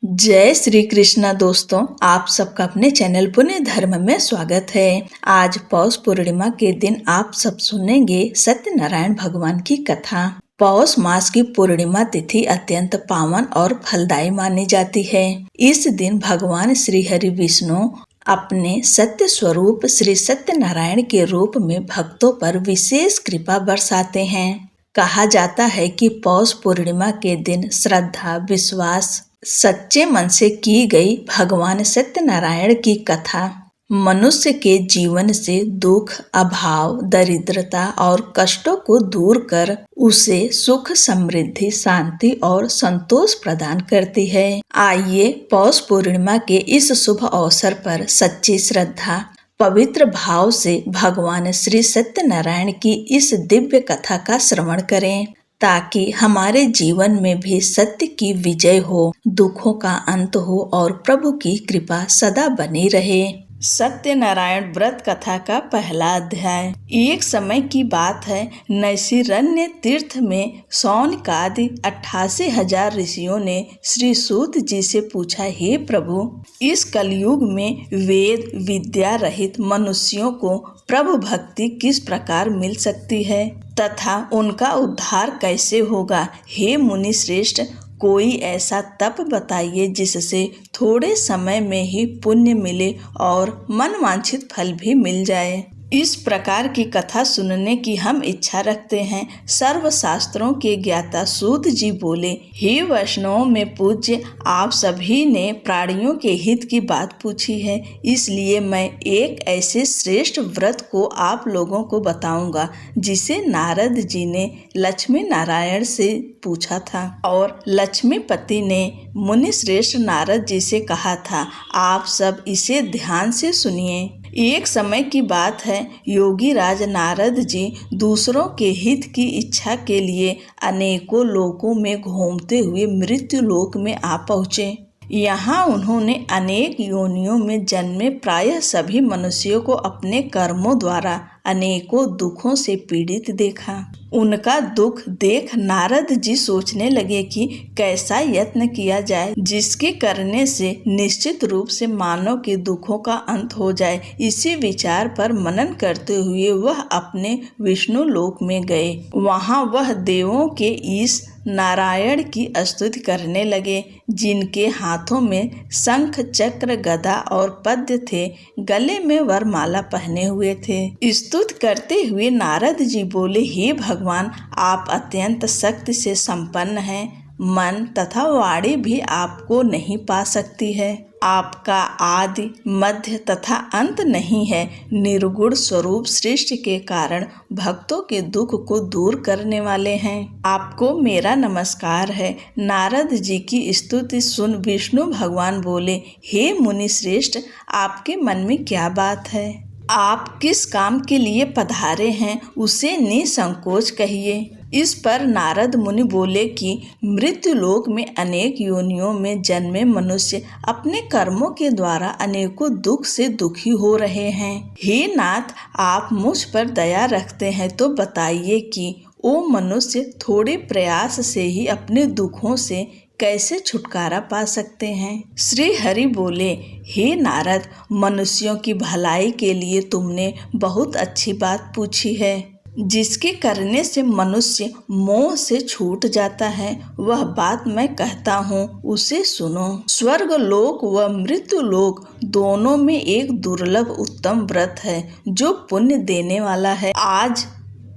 जय श्री कृष्णा दोस्तों, आप सबका अपने चैनल पुण्य धर्म में स्वागत है। आज पौष पूर्णिमा के दिन आप सब सुनेंगे सत्यनारायण भगवान की कथा। पौष मास की पूर्णिमा तिथि अत्यंत पावन और फलदायी मानी जाती है। इस दिन भगवान श्री हरि विष्णु अपने सत्य स्वरूप श्री सत्यनारायण के रूप में भक्तों पर विशेष कृपा बरसाते हैं। कहा जाता है कि पौष पूर्णिमा के दिन श्रद्धा, विश्वास, सच्चे मन से की गई भगवान सत्यनारायण की कथा मनुष्य के जीवन से दुख, अभाव, दरिद्रता और कष्टों को दूर कर उसे सुख, समृद्धि, शांति और संतोष प्रदान करती है। आइए पौष पूर्णिमा के इस शुभ अवसर पर सच्ची श्रद्धा, पवित्र भाव से भगवान श्री सत्यनारायण की इस दिव्य कथा का श्रवण करें, ताकि हमारे जीवन में भी सत्य की विजय हो, दुखों का अंत हो और प्रभु की कृपा सदा बनी रहे। सत्यनारायण व्रत कथा का पहला अध्याय। एक समय की बात है, नैशिरण्य तीर्थ में शौनकादि 88,000 ऋषियों ने श्री सूत जी से पूछा, हे प्रभु, इस कलयुग में वेद विद्या रहित मनुष्यों को प्रभु भक्ति किस प्रकार मिल सकती है तथा उनका उद्धार कैसे होगा। हे मुनि श्रेष्ठ, कोई ऐसा तप बताइए जिससे थोड़े समय में ही पुण्य मिले और मनवांछित फल भी मिल जाए। इस प्रकार की कथा सुनने की हम इच्छा रखते हैं। सर्व शास्त्रों के ज्ञाता सूत जी बोले, हे वैष्णवों में पूज्य, आप सभी ने प्राणियों के हित की बात पूछी है, इसलिए मैं एक ऐसे श्रेष्ठ व्रत को आप लोगों को बताऊंगा जिसे नारद जी ने लक्ष्मी नारायण से पूछा था और लक्ष्मीपति ने मुनि श्रेष्ठ नारद जी से कहा था। आप सब इसे ध्यान से सुनिए। एक समय की बात है, योगी राज नारद जी दूसरों के हित की इच्छा के लिए अनेकों लोकों में घूमते हुए मृत्यु लोक में आ पहुँचे। यहाँ उन्होंने अनेक योनियों में जन्मे प्रायः सभी मनुष्यों को अपने कर्मों द्वारा अनेकों दुखों से पीड़ित देखा। उनका दुख देख नारद जी सोचने लगे कि कैसा यत्न किया जाए जिसके करने से निश्चित रूप से मानव के दुखों का अंत हो जाए। इसी विचार पर मनन करते हुए वह अपने विष्णु लोक में गए। वहाँ वह देवों के ईश नारायण की स्तुति करने लगे, जिनके हाथों में शंख, चक्र, गदा और पद्य थे, गले में वरमाला पहने हुए थे। स्तुति करते हुए नारद जी बोले, हे भगवान, आप अत्यंत शक्ति से संपन्न हैं, मन तथा वाणी भी आपको नहीं पा सकती है। आपका आदि, मध्य तथा अंत नहीं है। निर्गुण स्वरूप सृष्टि के कारण भक्तों के दुख को दूर करने वाले हैं। आपको मेरा नमस्कार है। नारद जी की स्तुति सुन विष्णु भगवान बोले, हे मुनि श्रेष्ठ, आपके मन में क्या बात है? आप किस काम के लिए पधारे हैं, उसे निसंकोच कहिए। इस पर नारद मुनि बोले कि मृत्यु लोक में अनेक योनियों में जन्मे मनुष्य अपने कर्मों के द्वारा अनेकों दुख से दुखी हो रहे हैं। हे नाथ, आप मुझ पर दया रखते हैं तो बताइए कि वो मनुष्य थोड़े प्रयास से ही अपने दुखों से कैसे छुटकारा पा सकते हैं। श्री हरि बोले, हे नारद, मनुष्यों की भलाई के लिए तुमने बहुत अच्छी बात पूछी है। जिसके करने से मनुष्य मोह से छूट जाता है, वह बात मैं कहता हूँ, उसे सुनो। स्वर्ग लोक व मृत्यु लोक दोनों में एक दुर्लभ उत्तम व्रत है जो पुण्य देने वाला है। आज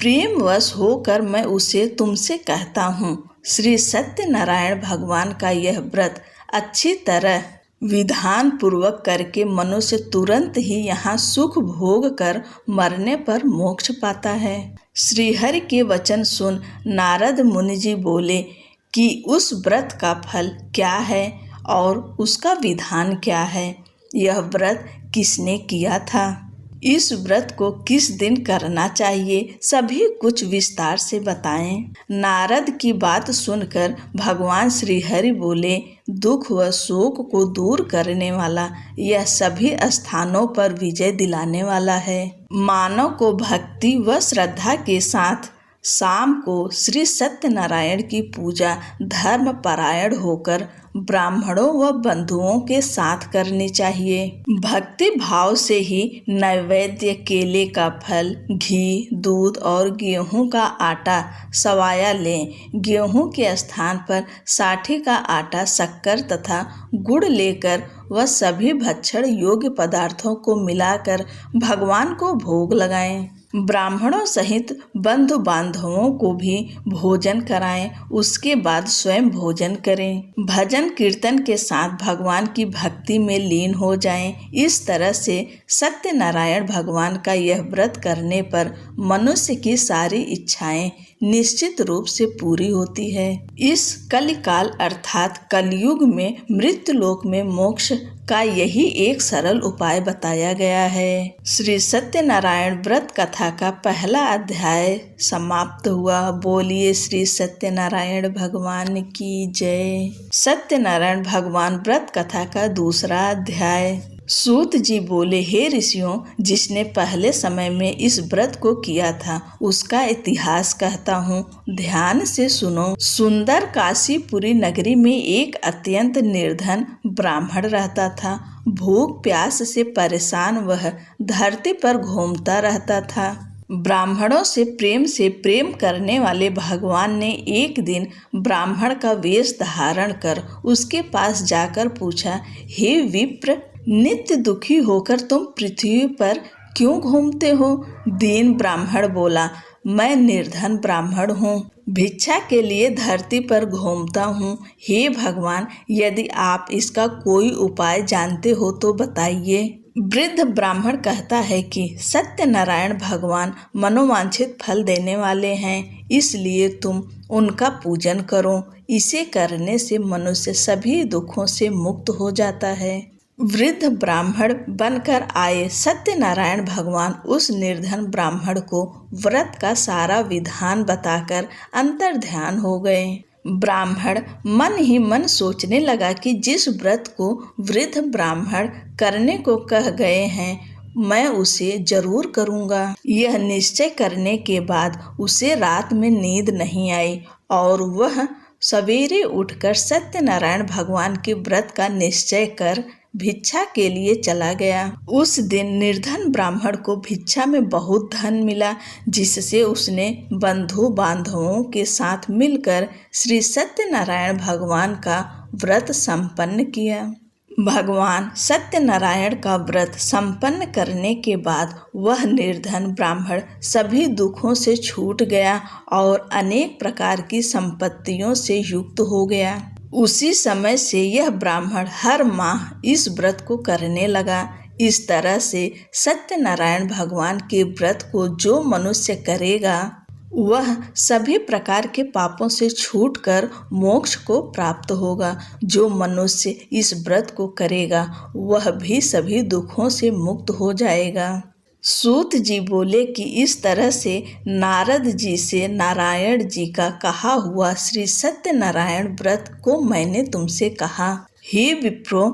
प्रेमवश होकर मैं उसे तुमसे कहता हूँ। श्री सत्यनारायण भगवान का यह व्रत अच्छी तरह विधान पूर्वक करके मनुष्य तुरंत ही यहाँ सुख भोग कर मरने पर मोक्ष पाता है। श्री हरि के वचन सुन नारद मुनि जी बोले कि उस व्रत का फल क्या है और उसका विधान क्या है? यह व्रत किसने किया था? इस व्रत को किस दिन करना चाहिए? सभी कुछ विस्तार से बताएं। नारद की बात सुनकर भगवान श्री हरि बोले, दुख व शोक को दूर करने वाला, यह सभी स्थानों पर विजय दिलाने वाला है। मानव को भक्ति व श्रद्धा के साथ शाम को श्री सत्यनारायण की पूजा धर्म परायण होकर ब्राह्मणों व बंधुओं के साथ करनी चाहिए। भक्ति भाव से ही नैवेद्य केले का फल, घी, दूध और गेहूं का आटा सवाया लें। गेहूं के स्थान पर साठी का आटा, शक्कर तथा गुड़ लेकर वह सभी भक्षण योग्य पदार्थों को मिलाकर भगवान को भोग लगाएं। ब्राह्मणों सहित बंधु बांधवों को भी भोजन कराएं, उसके बाद स्वयं भोजन करें। भजन कीर्तन के साथ भगवान की भक्ति में लीन हो जाएं। इस तरह से सत्यनारायण भगवान का यह व्रत करने पर मनुष्य की सारी इच्छाएं निश्चित रूप से पूरी होती है। इस कलिकाल अर्थात कलयुग में मृत्युलोक में मोक्ष का यही एक सरल उपाय बताया गया है। श्री सत्यनारायण व्रत कथा का पहला अध्याय समाप्त हुआ। बोलिए श्री सत्यनारायण भगवान की जय। सत्यनारायण भगवान व्रत कथा का दूसरा अध्याय। सूत जी बोले, हे ऋषियों, जिसने पहले समय में इस व्रत को किया था उसका इतिहास कहता हूँ, ध्यान से सुनो। सुंदर काशीपुरी नगरी में एक अत्यंत निर्धन ब्राह्मण रहता था। भूख प्यास से परेशान वह धरती पर घूमता रहता था। ब्राह्मणों से प्रेम करने वाले भगवान ने एक दिन ब्राह्मण का वेश धारण कर उसके पास जाकर पूछा, हे विप्र, नित्य दुखी होकर तुम पृथ्वी पर क्यों घूमते हो? दीन ब्राह्मण बोला, मैं निर्धन ब्राह्मण हूँ, भिक्षा के लिए धरती पर घूमता हूँ। हे भगवान, यदि आप इसका कोई उपाय जानते हो तो बताइए। वृद्ध ब्राह्मण कहता है कि सत्यनारायण भगवान मनोवांछित फल देने वाले हैं, इसलिए तुम उनका पूजन करो। इसे करने से मनुष्य सभी दुखों से मुक्त हो जाता है। वृद्ध ब्राह्मण बनकर आए सत्यनारायण भगवान उस निर्धन ब्राह्मण को व्रत का सारा विधान बताकर अंतर्ध्यान हो गए। ब्राह्मण मन ही मन सोचने लगा कि जिस व्रत को वृद्ध ब्राह्मण करने को कह गए हैं, मैं उसे जरूर करूँगा। यह निश्चय करने के बाद उसे रात में नींद नहीं आई और वह सवेरे उठकर सत्यनारायण भगवान के व्रत का निश्चय कर भिक्षा के लिए चला गया। उस दिन निर्धन ब्राह्मण को भिक्षा में बहुत धन मिला, जिससे उसने बंधु बांधवों के साथ मिलकर श्री सत्यनारायण भगवान का व्रत संपन्न किया। भगवान सत्यनारायण का व्रत संपन्न करने के बाद वह निर्धन ब्राह्मण सभी दुखों से छूट गया और अनेक प्रकार की संपत्तियों से युक्त हो गया। उसी समय से यह ब्राह्मण हर माह इस व्रत को करने लगा। इस तरह से सत्यनारायण भगवान के व्रत को जो मनुष्य करेगा वह सभी प्रकार के पापों से छूटकर मोक्ष को प्राप्त होगा। जो मनुष्य इस व्रत को करेगा वह भी सभी दुखों से मुक्त हो जाएगा। सूत जी बोले कि इस तरह से नारद जी से नारायण जी का कहा हुआ श्री सत्यनारायण व्रत को मैंने तुमसे कहा। हे विप्रो,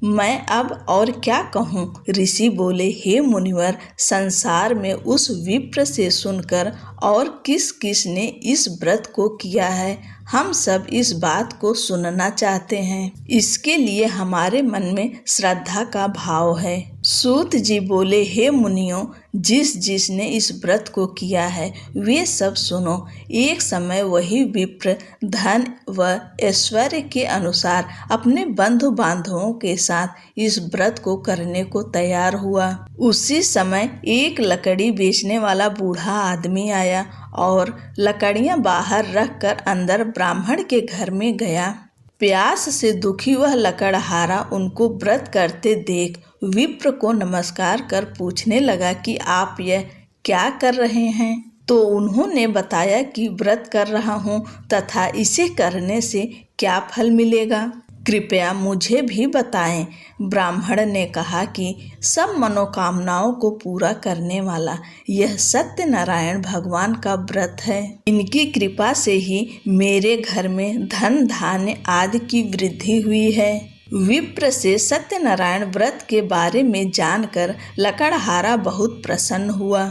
मैं अब और क्या कहूँ? ऋषि बोले, हे मुनिवर, संसार में उस विप्र से सुनकर और किस किस ने इस व्रत को किया है, हम सब इस बात को सुनना चाहते हैं। इसके लिए हमारे मन में श्रद्धा का भाव है। सूत जी बोले, हे मुनियों, जिस जिसने इस व्रत को किया है वे सब सुनो। एक समय वही विप्र धन व ऐश्वर्य के अनुसार अपने बंधु बांधवों के साथ इस व्रत को करने को तैयार हुआ। उसी समय एक लकड़ी बेचने वाला बूढ़ा आदमी आया और लकड़ियां बाहर रखकर अंदर ब्राह्मण के घर में गया। प्यास से दुखी वह लकड़हारा उनको व्रत करते देख विप्र को नमस्कार कर पूछने लगा कि आप यह क्या कर रहे हैं? तो उन्होंने बताया कि व्रत कर रहा हूँ तथा इसे करने से क्या फल मिलेगा, कृपया मुझे भी बताएं। ब्राह्मण ने कहा कि सब मनोकामनाओं को पूरा करने वाला यह सत्यनारायण भगवान का व्रत है। इनकी कृपा से ही मेरे घर में धन धान्य आदि की वृद्धि हुई है। विप्र से सत्यनारायण व्रत के बारे में जानकर लकड़हारा बहुत प्रसन्न हुआ।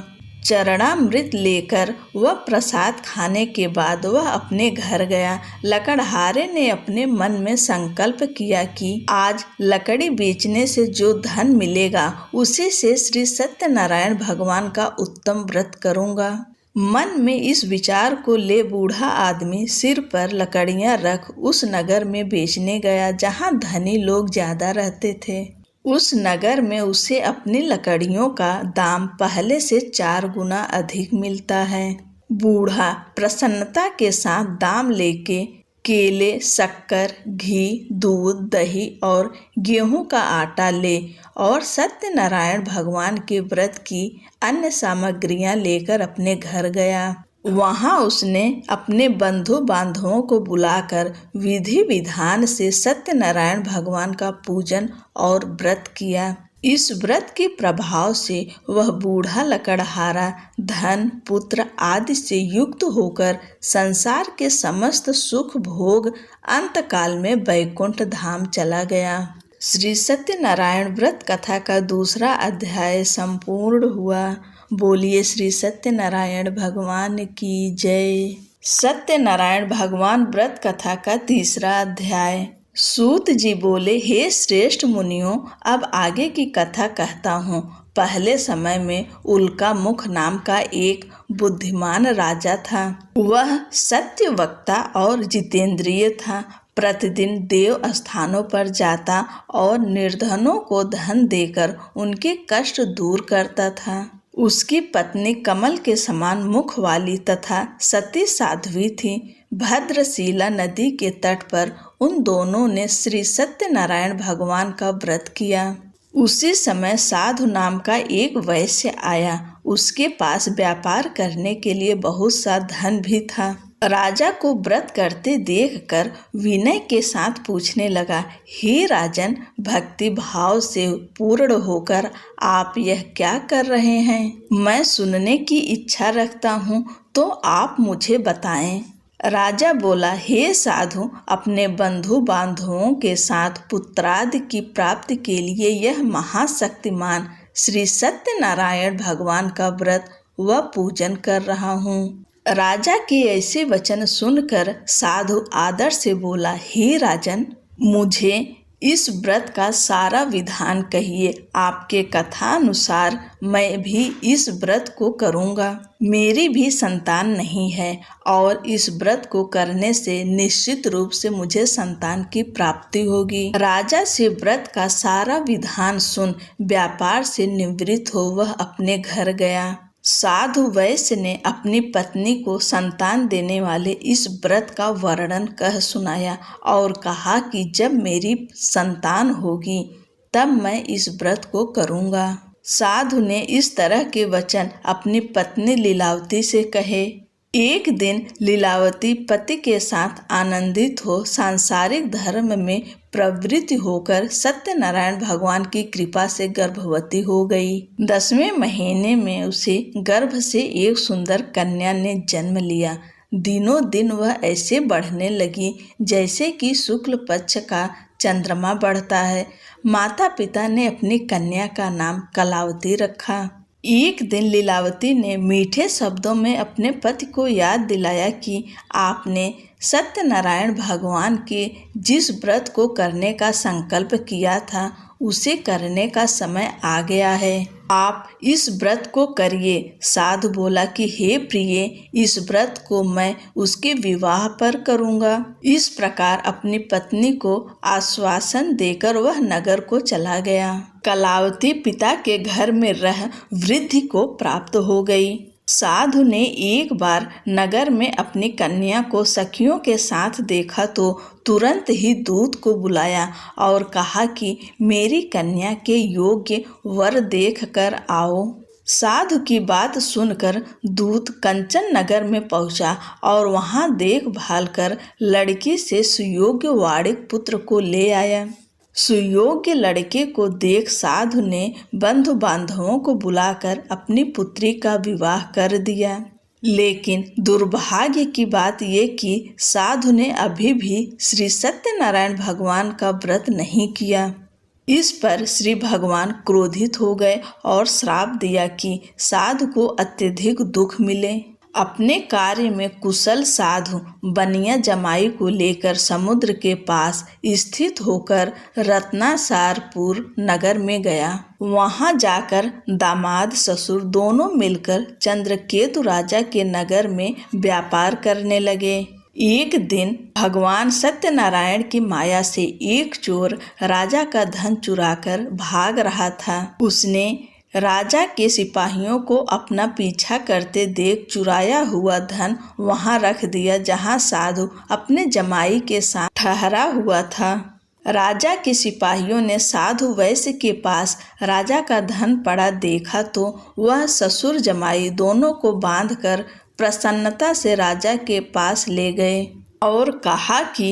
चरणामृत लेकर वह प्रसाद खाने के बाद वह अपने घर गया। लकड़हारे ने अपने मन में संकल्प किया कि आज लकड़ी बेचने से जो धन मिलेगा उसी से श्री सत्यनारायण भगवान का उत्तम व्रत करूंगा। मन में इस विचार को ले बूढ़ा आदमी सिर पर लकड़ियां रख उस नगर में बेचने गया जहां धनी लोग ज्यादा रहते थे। उस नगर में उसे अपनी लकड़ियों का दाम पहले से 4 गुना अधिक मिलता है। बूढ़ा प्रसन्नता के साथ दाम लेके केले, शक्कर, घी, दूध, दही और गेहूं का आटा ले और सत्यनारायण भगवान के व्रत की अन्य सामग्रियां लेकर अपने घर गया। वहां उसने अपने बंधु बांधवों को बुलाकर विधि विधान से सत्यनारायण भगवान का पूजन और व्रत किया। इस व्रत के प्रभाव से वह बूढ़ा लकड़हारा धन, पुत्र आदि से युक्त होकर संसार के समस्त सुख भोग अंतकाल में वैकुंठ धाम चला गया। श्री सत्यनारायण व्रत कथा का दूसरा अध्याय संपूर्ण हुआ। बोलिए श्री सत्यनारायण भगवान की जय। सत्यनारायण भगवान व्रत कथा का तीसरा अध्याय। सूत जी बोले, हे श्रेष्ठ मुनियों, अब आगे की कथा कहता हूँ। पहले समय में उल्का मुख नाम का एक बुद्धिमान राजा था। वह सत्य वक्ता और जितेंद्रिय था। प्रतिदिन देव स्थानों पर जाता और निर्धनों को धन देकर उनके कष्ट दूर करता था। उसकी पत्नी कमल के समान मुख वाली तथा सती साध्वी थी। भद्रशिला नदी के तट पर उन दोनों ने श्री सत्यनारायण भगवान का व्रत किया। उसी समय साधु नाम का एक वैश्य आया। उसके पास व्यापार करने के लिए बहुत सा धन भी था। राजा को व्रत करते देखकर विनय के साथ पूछने लगा, हे राजन, भक्ति भाव से पूर्ण होकर आप यह क्या कर रहे हैं? मैं सुनने की इच्छा रखता हूँ, तो आप मुझे बताएं। राजा बोला, हे साधु, अपने बंधु बांधवों के साथ पुत्रादि की प्राप्ति के लिए यह महाशक्तिमान श्री सत्यनारायण भगवान का व्रत व पूजन कर रहा हूँ। राजा के ऐसे वचन सुनकर साधु आदर से बोला, हे राजन, मुझे इस व्रत का सारा विधान कहिए। आपके कथा अनुसार मैं भी इस व्रत को करूँगा। मेरी भी संतान नहीं है और इस व्रत को करने से निश्चित रूप से मुझे संतान की प्राप्ति होगी। राजा से व्रत का सारा विधान सुन व्यापार से निवृत्त हो वह अपने घर गया। साधु वैश्य ने अपनी पत्नी को संतान देने वाले इस व्रत का वर्णन कह सुनाया और कहा कि जब मेरी संतान होगी तब मैं इस व्रत को करूँगा। साधु ने इस तरह के वचन अपनी पत्नी लीलावती से कहे। एक दिन लीलावती पति के साथ आनंदित हो सांसारिक धर्म में प्रवृत्ति होकर सत्यनारायण भगवान की कृपा से गर्भवती हो गई। 10वें महीने में उसे गर्भ से एक सुंदर कन्या ने जन्म लिया। दिनों दिन वह ऐसे बढ़ने लगी जैसे कि शुक्ल पक्ष का चंद्रमा बढ़ता है। माता पिता ने अपनी कन्या का नाम कलावती रखा। एक दिन लीलावती ने मीठे शब्दों में अपने पति को याद दिलाया कि आपने सत्यनारायण भगवान के जिस व्रत को करने का संकल्प किया था उसे करने का समय आ गया है। आप इस व्रत को करिए। साधु बोला कि हे प्रिय, इस व्रत को मैं उसके विवाह पर करूँगा। इस प्रकार अपनी पत्नी को आश्वासन देकर वह नगर को चला गया। कलावती पिता के घर में रह वृद्धि को प्राप्त हो गई। साधु ने एक बार नगर में अपनी कन्या को सखियों के साथ देखा तो तुरंत ही दूत को बुलाया और कहा कि मेरी कन्या के योग्य वर देख कर आओ। साधु की बात सुनकर दूत कंचन नगर में पहुंचा और वहां देखभाल कर लड़की से सुयोग्य वाणिक पुत्र को ले आया। सुयोग्य लड़के को देख साधु ने बंधु बांधवों को बुलाकर अपनी पुत्री का विवाह कर दिया। लेकिन दुर्भाग्य की बात ये कि साधु ने अभी भी श्री सत्यनारायण भगवान का व्रत नहीं किया। इस पर श्री भगवान क्रोधित हो गए और श्राप दिया कि साधु को अत्यधिक दुख मिले। अपने कार्य में कुशल साधु बनिया जमाई को लेकर समुद्र के पास स्थित होकर रत्नासारपुर नगर में गया। वहां जाकर दामाद ससुर दोनों मिलकर चंद्रकेतु राजा के नगर में व्यापार करने लगे। एक दिन भगवान सत्यनारायण की माया से एक चोर राजा का धन चुराकर भाग रहा था। उसने राजा के सिपाहियों को अपना पीछा करते देख चुराया हुआ धन वहां रख दिया जहां साधु अपने जमाई के साथ ठहरा हुआ था। राजा के सिपाहियों ने साधु वैश्य के पास राजा का धन पड़ा देखा तो वह ससुर जमाई दोनों को बांधकर प्रसन्नता से राजा के पास ले गए और कहा कि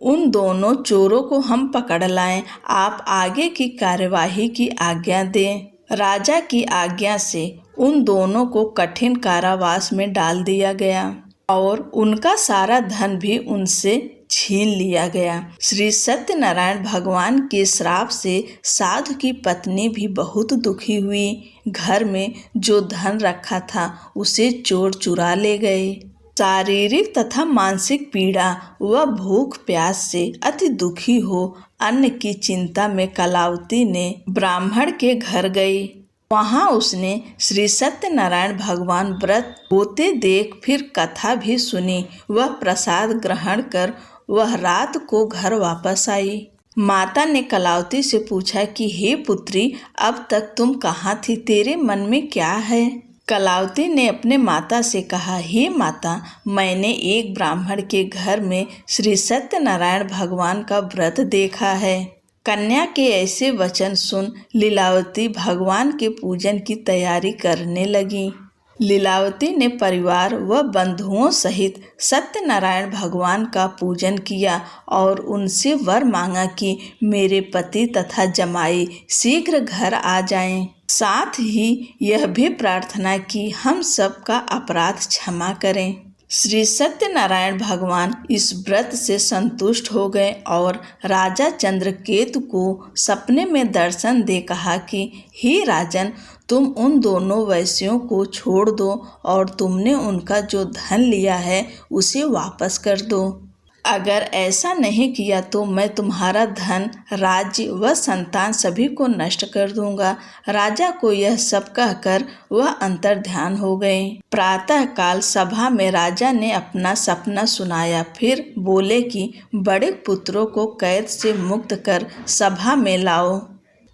उन दोनों चोरों को हम पकड़ लाएं, आप आगे की कार्यवाही की आज्ञा दें। राजा की आज्ञा से उन दोनों को कठिन कारावास में डाल दिया गया और उनका सारा धन भी उनसे छीन लिया गया। श्री सत्यनारायण भगवान के श्राप से साधु की पत्नी भी बहुत दुखी हुई। घर में जो धन रखा था उसे चोर चुरा ले गए। शारीरिक तथा मानसिक पीड़ा व भूख प्यास से अति दुखी हो अन्न की चिंता में कलावती ने ब्राह्मण के घर गई। वहां उसने श्री सत्यनारायण भगवान व्रत होते देख फिर कथा भी सुनी। वह प्रसाद ग्रहण कर वह रात को घर वापस आई। माता ने कलावती से पूछा कि हे पुत्री, अब तक तुम कहाँ थी, तेरे मन में क्या है? कलावती ने अपने माता से कहा, हे माता, मैंने एक ब्राह्मण के घर में श्री सत्यनारायण भगवान का व्रत देखा है। कन्या के ऐसे वचन सुन लीलावती भगवान के पूजन की तैयारी करने लगी। लीलावती ने परिवार व बंधुओं सहित सत्यनारायण भगवान का पूजन किया और उनसे वर मांगा कि मेरे पति तथा जमाई शीघ्र घर आ जाएं। साथ ही यह भी प्रार्थना की हम सब का अपराध क्षमा करें। श्री सत्यनारायण भगवान इस व्रत से संतुष्ट हो गए और राजा चंद्रकेतु को सपने में दर्शन दे कहा कि हे राजन, तुम उन दोनों वैश्यों को छोड़ दो और तुमने उनका जो धन लिया है उसे वापस कर दो। अगर ऐसा नहीं किया तो मैं तुम्हारा धन, राज्य व संतान सभी को नष्ट कर दूंगा। राजा को यह सब कहकर वह अंतर्ध्यान हो गए। प्रातः काल सभा में राजा ने अपना सपना सुनाया। फिर बोले कि बड़े पुत्रों को कैद से मुक्त कर सभा में लाओ।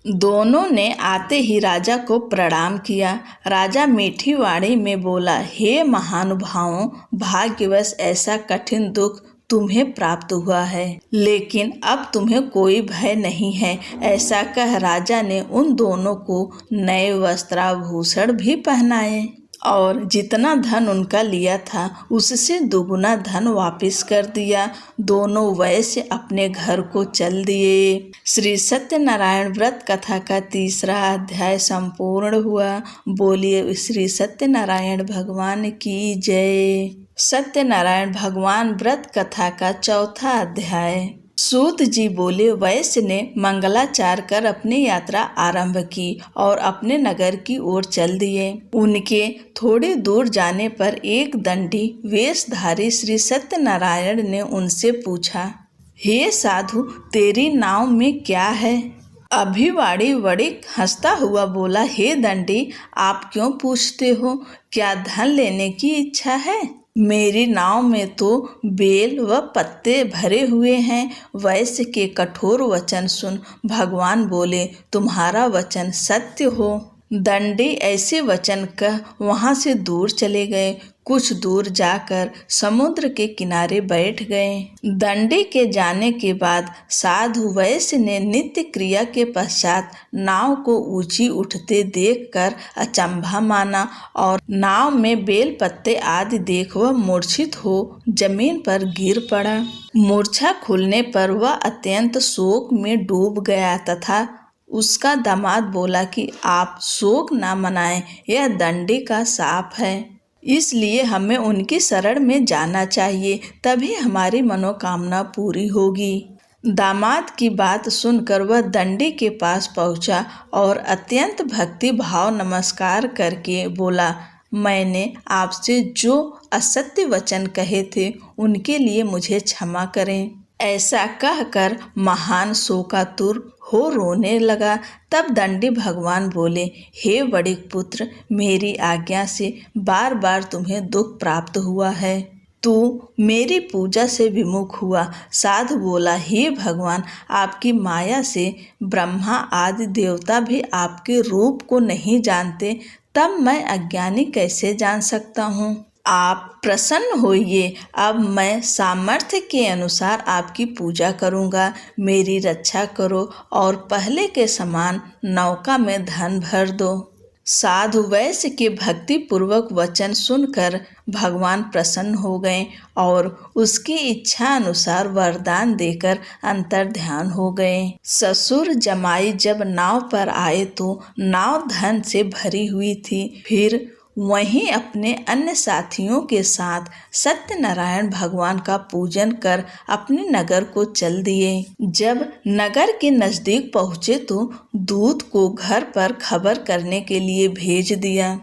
दोनों ने आते ही राजा को प्रणाम किया। राजा मीठी वाणी में बोला, हे महानुभावों, भाग्यवश ऐसा कठिन दुख तुम्हें प्राप्त हुआ है, लेकिन अब तुम्हें कोई भय नहीं है। ऐसा कह राजा ने उन दोनों को नए वस्त्राभूषण भी पहनाए और जितना धन उनका लिया था उससे दुगुना धन वापस कर दिया। दोनों वैश्य अपने घर को चल दिए। श्री सत्यनारायण व्रत कथा का तीसरा अध्याय संपूर्ण हुआ। बोलिए श्री सत्यनारायण भगवान की जय। सत्यनारायण भगवान व्रत कथा का चौथा अध्याय। सूत जी बोले, वैश्य ने मंगलाचार कर अपनी यात्रा आरंभ की और अपने नगर की ओर चल दिए। उनके थोड़ी दूर जाने पर एक दंडी वेशधारी श्री सत्यनारायण ने उनसे पूछा, हे साधु, तेरी नाव में क्या है? अभिवाड़ी बड़ी हंसता हुआ बोला, हे दंडी, आप क्यों पूछते हो? क्या धन लेने की इच्छा है? मेरी नाव में तो बेल व पत्ते भरे हुए हैं। वैश्य के कठोर वचन सुन भगवान बोले, तुम्हारा वचन सत्य हो। दंडी ऐसे वचन कह वहां से दूर चले गए। कुछ दूर जाकर समुद्र के किनारे बैठ गए। दंडी के जाने के बाद साधु वैश्य ने नित्य क्रिया के पश्चात नाव को ऊंची उठते देखकर अचंभा माना और नाव में बेल पत्ते आदि देख वह मूर्छित हो जमीन पर गिर पड़ा। मूर्छा खुलने पर वह अत्यंत शोक में डूब गया तथा उसका दामाद बोला कि आप शोक न मनाएं, यह दंडी का शाप है, इसलिए हमें उनकी शरण में जाना चाहिए, तभी हमारी मनोकामना पूरी होगी। दामाद की बात सुनकर वह दंडी के पास पहुंचा और अत्यंत भक्ति भाव नमस्कार करके बोला, मैंने आपसे जो असत्य वचन कहे थे उनके लिए मुझे क्षमा करें। ऐसा कहकर महान शोकातुर हो रोने लगा। तब दंडी भगवान बोले, हे बड़े पुत्र, मेरी आज्ञा से बार बार तुम्हें दुख प्राप्त हुआ है। तू मेरी पूजा से विमुख हुआ। साधु बोला, हे भगवान, आपकी माया से ब्रह्मा आदि देवता भी आपके रूप को नहीं जानते, तब मैं अज्ञानी कैसे जान सकता हूँ। आप प्रसन्न होइए, अब मैं सामर्थ्य के अनुसार आपकी पूजा करूँगा। मेरी रक्षा करो और पहले के समान नौका में धन भर दो। साधु वैश्य के भक्ति पूर्वक वचन सुनकर भगवान प्रसन्न हो गए और उसकी इच्छा अनुसार वरदान देकर अंतर्ध्यान हो गए। ससुर जमाई जब नाव पर आए तो नाव धन से भरी हुई थी। फिर वहीं अपने अन्य साथियों के साथ सत्यनारायण भगवान का पूजन कर अपने नगर को चल दिए। जब नगर के नजदीक पहुँचे तो दूत को घर पर खबर करने के लिए भेज दिया।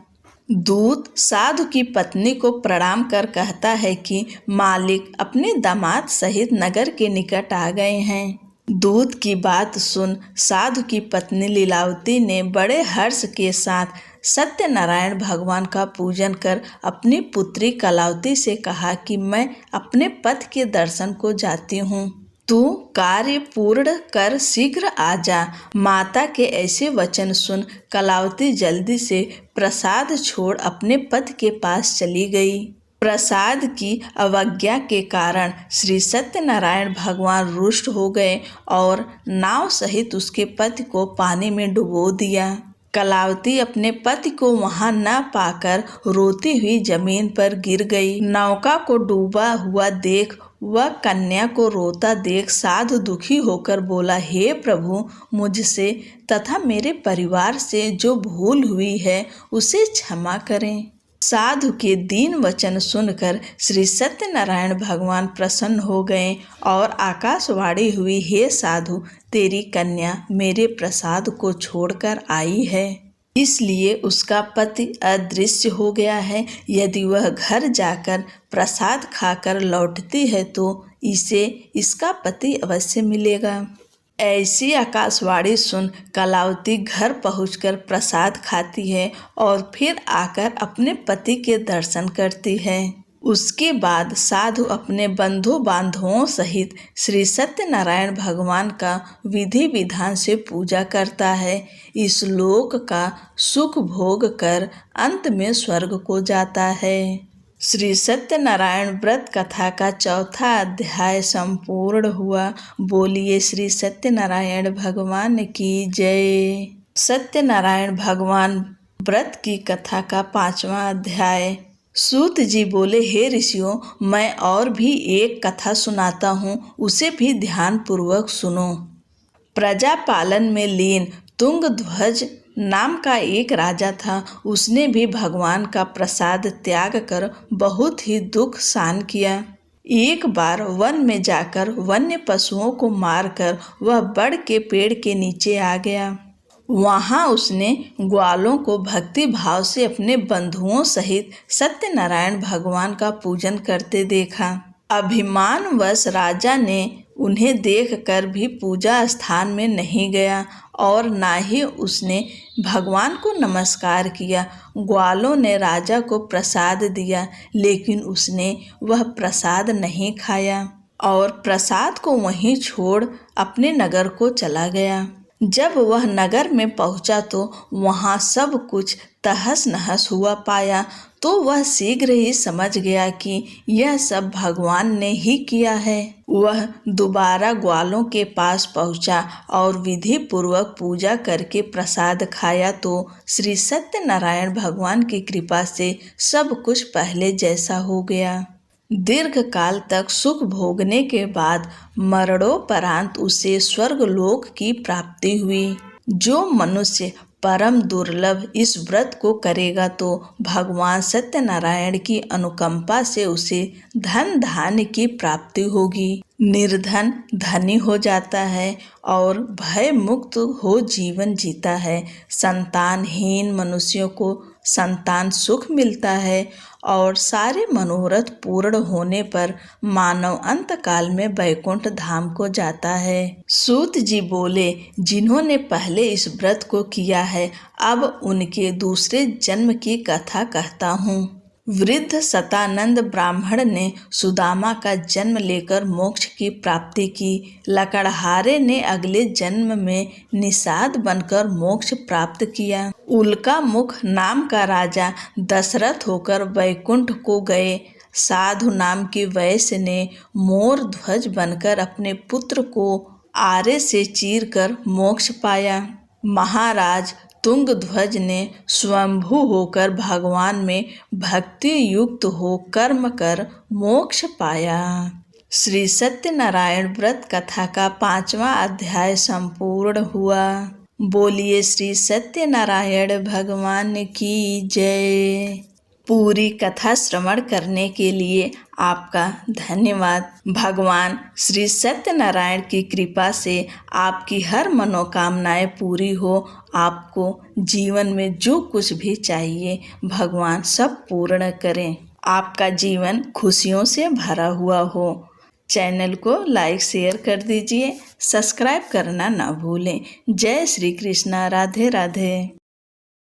दूत साधु की पत्नी को प्रणाम कर कहता है कि मालिक अपने दामाद सहित नगर के निकट आ गए हैं। दूत की बात सुन साधु की पत्नी लीलावती ने बड़े हर्ष के साथ सत्यनारायण भगवान का पूजन कर अपनी पुत्री कलावती से कहा कि मैं अपने पति के दर्शन को जाती हूँ। तू कार्य पूर्ण कर शीघ्र आ जा। माता के ऐसे वचन सुन कलावती जल्दी से प्रसाद छोड़ अपने पति के पास चली गई। प्रसाद की अवज्ञा के कारण श्री सत्यनारायण भगवान रुष्ट हो गए और नाव सहित उसके पति को पानी में डुबो दिया। कलावती अपने पति को वहां न पाकर रोती हुई जमीन पर गिर गई। नौका को डूबा हुआ देख वह कन्या को रोता देख साधु दुखी होकर बोला, हे प्रभु, मुझसे तथा मेरे परिवार से जो भूल हुई है उसे क्षमा करें। साधु के दीन वचन सुनकर श्री सत्यनारायण भगवान प्रसन्न हो गए और आकाशवाणी हुई, हे साधु, तेरी कन्या मेरे प्रसाद को छोड़कर आई है, इसलिए उसका पति अदृश्य हो गया है। यदि वह घर जाकर प्रसाद खाकर लौटती है तो इसे इसका पति अवश्य मिलेगा। ऐसी आकाशवाणी सुन कलावती घर पहुंचकर प्रसाद खाती है और फिर आकर अपने पति के दर्शन करती है। उसके बाद साधु अपने बंधु बांधवों सहित श्री सत्यनारायण भगवान का विधि विधान से पूजा करता है। इस लोक का सुख भोग कर अंत में स्वर्ग को जाता है। श्री सत्यनारायण व्रत कथा का चौथा अध्याय संपूर्ण हुआ। बोलिए श्री सत्यनारायण भगवान की जय। सत्यनारायण भगवान व्रत की कथा का 5वां अध्याय। सूत जी बोले, हे ऋषियों, मैं और भी एक कथा सुनाता हूँ, उसे भी ध्यान पूर्वक सुनो। प्रजा पालन में लीन तुंगध्वज नाम का एक राजा था। उसने भी भगवान का प्रसाद त्याग कर बहुत ही दुख सहन किया। एक बार वन में जाकर वन्य पशुओं को मारकर वह बड़ के पेड़ के नीचे आ गया। वहाँ उसने ग्वालों को भक्ति भाव से अपने बंधुओं सहित सत्यनारायण भगवान का पूजन करते देखा। अभिमानवश राजा ने उन्हें देखकर भी पूजा स्थान में नहीं गया और ना ही उसने भगवान को नमस्कार किया। ग्वालों ने राजा को प्रसाद दिया, लेकिन उसने वह प्रसाद नहीं खाया और प्रसाद को वहीं छोड़ अपने नगर को चला गया। जब वह नगर में पहुंचा तो वहां सब कुछ तहस नहस हुआ पाया, तो वह शीघ्र ही समझ गया कि यह सब भगवान ने ही किया है। वह दोबारा ग्वालों के पास पहुंचा और विधि पूर्वक पूजा करके प्रसाद खाया तो श्री सत्यनारायण भगवान की कृपा से सब कुछ पहले जैसा हो गया। दीर्घ काल तक सुख भोगने के बाद मरणोपरांत उसे स्वर्गलोक की प्राप्ति हुई। जो मनुष्य परम दुर्लभ इस व्रत को करेगा तो भगवान सत्यनारायण की अनुकंपा से उसे धन धान्य की प्राप्ति होगी। निर्धन धनी हो जाता है और भय मुक्त हो जीवन जीता है। संतानहीन मनुष्यों को संतान सुख मिलता है और सारे मनोरथ पूर्ण होने पर मानव अंत काल में वैकुंठ धाम को जाता है। सूत जी बोले, जिन्होंने पहले इस व्रत को किया है, अब उनके दूसरे जन्म की कथा कहता हूँ। वृद्ध सतानंद ब्राह्मण ने सुदामा का जन्म लेकर मोक्ष की प्राप्ति की। लकड़हारे ने अगले जन्म में निषाद बनकर मोक्ष प्राप्त किया। उल्का मुख नाम का राजा दशरथ होकर वैकुंठ को गए। साधु नाम की वैश्य ने मोर ध्वज बनकर अपने पुत्र को आरे से चीरकर मोक्ष पाया। महाराज तुंगध्वज ने स्वयंभू होकर भगवान में भक्ति युक्त हो कर्म कर मोक्ष पाया। श्री सत्यनारायण व्रत कथा का 5वां अध्याय संपूर्ण हुआ। बोलिए श्री सत्यनारायण भगवान की जय। पूरी कथा श्रवण करने के लिए आपका धन्यवाद। भगवान श्री सत्यनारायण की कृपा से आपकी हर मनोकामनाएं पूरी हो। आपको जीवन में जो कुछ भी चाहिए भगवान सब पूर्ण करें। आपका जीवन खुशियों से भरा हुआ हो। चैनल को लाइक शेयर कर दीजिए, सब्सक्राइब करना ना भूलें। जय श्री कृष्णा। राधे राधे।